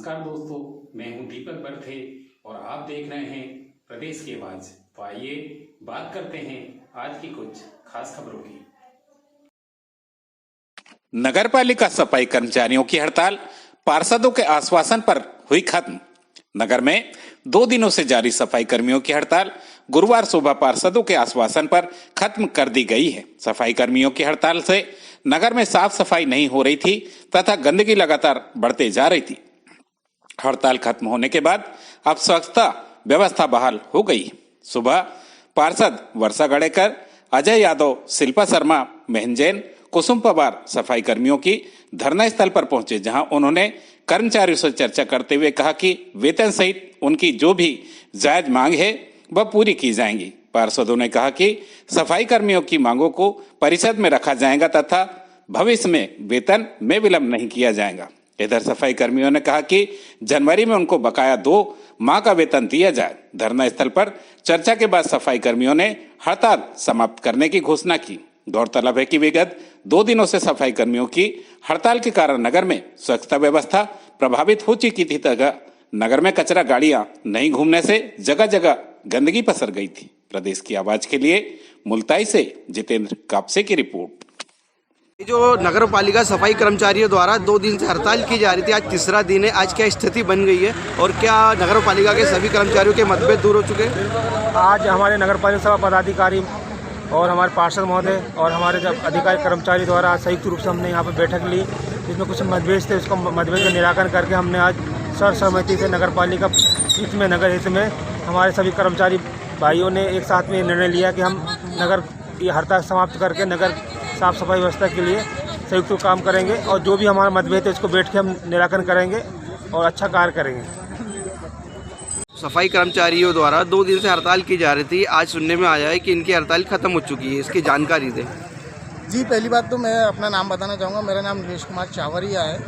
नमस्कार दोस्तों, मैं हूं दीपक बर्थे और आप देख रहे हैं प्रदेश की आवाज। तो आइए बात करते हैं आज की कुछ खास खबरों की। नगर पालिका सफाई कर्मचारियों की हड़ताल पार्षदों के आश्वासन पर हुई खत्म। नगर में 2 दिनों से जारी सफाई कर्मियों की हड़ताल गुरुवार सुबह पार्षदों के आश्वासन पर खत्म कर दी गई है। सफाई कर्मियों की हड़ताल से नगर में साफ सफाई नहीं हो रही थी तथा गंदगी लगातार बढ़ते जा रही थी। हड़ताल खत्म होने के बाद अब स्वच्छता व्यवस्था बहाल हो गई। सुबह पार्षद वर्षा गड़ेकर, अजय यादव, शिल्पा शर्मा, महन जैन, कुसुम पवार सफाई कर्मियों की धरना स्थल पर पहुंचे, जहां उन्होंने कर्मचारियों से चर्चा करते हुए कहा कि वेतन सहित उनकी जो भी जायज मांग है वह पूरी की जाएंगी। पार्षदों ने कहा कि सफाई कर्मियों की मांगों को परिषद में रखा जाएगा तथा भविष्य में वेतन में विलंब नहीं किया जाएगा। इधर सफाई कर्मियों ने कहा कि जनवरी में उनको बकाया 2 माह का वेतन दिया जाए। धरना स्थल पर चर्चा के बाद सफाई कर्मियों ने हड़ताल समाप्त करने की घोषणा की। गौरतलब है कि विगत 2 दिनों से सफाई कर्मियों की हड़ताल के कारण नगर में स्वच्छता व्यवस्था प्रभावित हो चुकी थी तथा नगर में कचरा गाड़ियां नहीं घूमने से जगह जगह गंदगी पसर गई थी। प्रदेश की आवाज के लिए मुल्ताई से जितेंद्र कापसे की रिपोर्ट। जो नगर पालिका सफाई कर्मचारियों द्वारा 2 दिन से हड़ताल की जा रही थी, आज तीसरा दिन है। आज क्या स्थिति बन गई है और क्या नगर पालिका के सभी कर्मचारियों के मतभेद दूर हो चुके हैं? आज हमारे नगर पालिका सभा पदाधिकारी और हमारे पार्षद महोदय और हमारे जब अधिकारी कर्मचारी द्वारा संयुक्त रूप से हमने यहाँ पर बैठक ली, जिसमें कुछ मतभेद थे। उसको मतभेद का निराकरण करके हमने आज सर्वसम्मति से नगर पालिका हित में, नगर हित में हमारे सभी कर्मचारी भाइयों ने एक साथ में निर्णय लिया कि हम नगर की हड़ताल समाप्त करके नगर साफ सफाई व्यवस्था के लिए संयुक्त काम करेंगे और जो भी हमारा मतभेद है उसको बैठ के हम निराकरण करेंगे और अच्छा कार्य करेंगे। सफाई कर्मचारियों द्वारा 2 दिन से हड़ताल की जा रही थी, आज सुनने में आया है कि इनकी हड़ताल खत्म हो चुकी है। इसकी जानकारी दें। जी, पहली बात तो मैं अपना नाम बताना चाहूँगा। मेरा नाम नीलेश कुमार चावरिया है।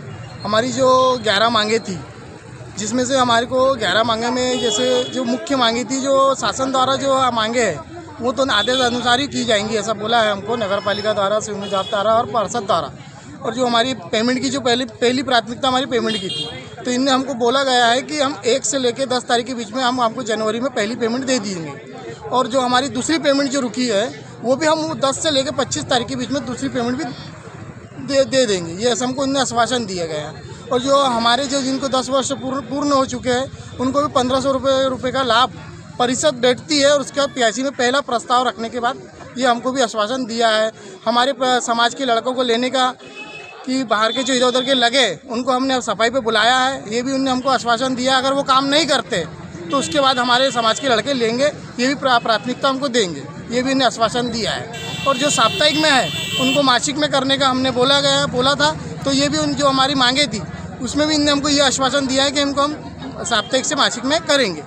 हमारी जो 11 मांगे थी, जिसमें से हमारे को 11 मांगे में जैसे जो मुख्य मांगी थी, जो शासन द्वारा जो मांगे हैं वो तो आदेश अनुसार ही की जाएंगी, ऐसा बोला है हमको नगर पालिका द्वारा, सिवनी जाप द्वारा और पार्षद द्वारा। और जो हमारी पेमेंट की जो पहली प्राथमिकता हमारी पेमेंट की थी, तो इनने हमको बोला गया है कि हम 1 से लेकर 10 तारीख के बीच में हम आपको जनवरी में पहली पेमेंट दे देंगे। और जो हमारी दूसरी पेमेंट जो रुकी है वो भी हम 10 से लेकर 25 तारीख के बीच में दूसरी पेमेंट भी दे देंगे। ये ऐसा हमको इनने आश्वासन दिया गया है। और जो हमारे जो जिनको 10 वर्ष पूर्ण हो चुके हैं उनको भी 1500 रुपये का लाभ परिषद बैठती है। और उसके बाद PIC में पहला प्रस्ताव रखने के बाद ये हमको भी आश्वासन दिया है। हमारे समाज के लड़कों को लेने का कि बाहर के जो इधर उधर के लगे उनको हमने सफाई पे बुलाया है, ये भी उन्होंने हमको आश्वासन दिया। अगर वो काम नहीं करते तो उसके बाद हमारे समाज के लड़के लेंगे, ये भी प्राथमिकता हमको देंगे, ये भी उन्हें आश्वासन दिया है। और जो साप्ताहिक में है उनको मासिक में करने का हमने बोला था, तो ये भी जो हमारी मांगे थी उसमें भी इन्होंने हमको ये आश्वासन दिया है कि हमको हम साप्ताहिक से मासिक में करेंगे।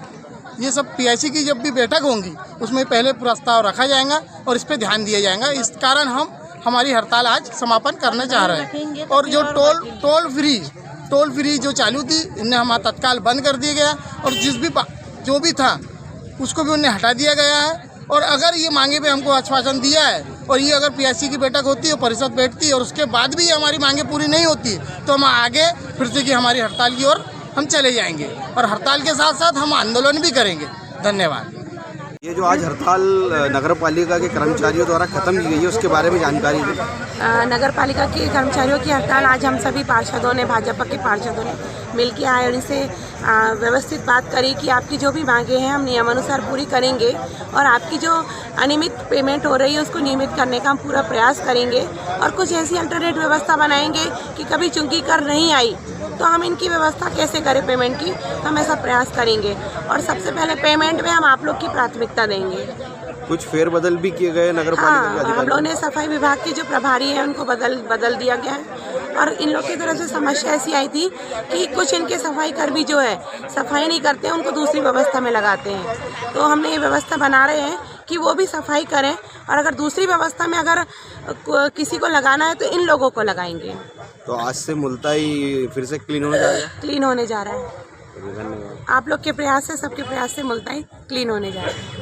ये सब PIC की जब भी बैठक होंगी उसमें पहले प्रस्ताव रखा जाएगा और इस पर ध्यान दिया जाएगा। इस कारण हम हमारी हड़ताल आज समापन करना चाह रहे हैं। और जो टोल फ्री जो चालू थी इन्हें हमारा तत्काल बंद कर दिया गया और जो भी था उसको भी उन्हें हटा दिया गया है। और अगर ये मांगे पे हमको आश्वासन दिया है और ये अगर PIC की बैठक होती है, परिषद बैठती है और उसके बाद भी हमारी मांगे पूरी नहीं होती तो हम आगे फिर से की हमारी हड़ताल की ओर हम चले जाएंगे और हड़ताल के साथ साथ हम आंदोलन भी करेंगे। धन्यवाद। ये जो आज हड़ताल नगर पालिका के कर्मचारियों द्वारा खत्म की गई है उसके बारे में जानकारी दें। नगर पालिका के कर्मचारियों की हड़ताल आज हम सभी पार्षदों ने, भाजपा के पार्षदों ने मिलकर आए और इनसे व्यवस्थित बात करी कि आपकी जो भी मांगे हैं हम नियमानुसार पूरी करेंगे और आपकी जो अनियमित पेमेंट हो रही है उसको नियमित करने का हम पूरा प्रयास करेंगे और कुछ ऐसी अल्टरनेट व्यवस्था बनाएंगे कि कभी चूंकि कर नहीं आई तो हम इनकी व्यवस्था कैसे करें पेमेंट की, हम ऐसा प्रयास करेंगे। और सबसे पहले पेमेंट में हम आप लोग की प्राथमिकता देंगे। कुछ फेरबदल भी किए गए नगर पालिका के हम लोगों ने सफाई विभाग की जो प्रभारी है उनको बदल दिया गया है। और इन लोग की तरफ से समस्या ऐसी आई थी कि कुछ इनके सफाई कर्मी जो है सफाई नहीं करते हैं, उनको दूसरी व्यवस्था में लगाते हैं। तो हमने ये व्यवस्था बना रहे हैं कि वो भी सफाई करें और अगर दूसरी व्यवस्था में अगर किसी को लगाना है तो इन लोगों को लगाएंगे। तो आज से मुल्ताई फिर से क्लीन होने जा रहा है। धन्यवाद। आप लोग के प्रयास से, सबके प्रयास से मुल्ताई क्लीन होने जा रहा है।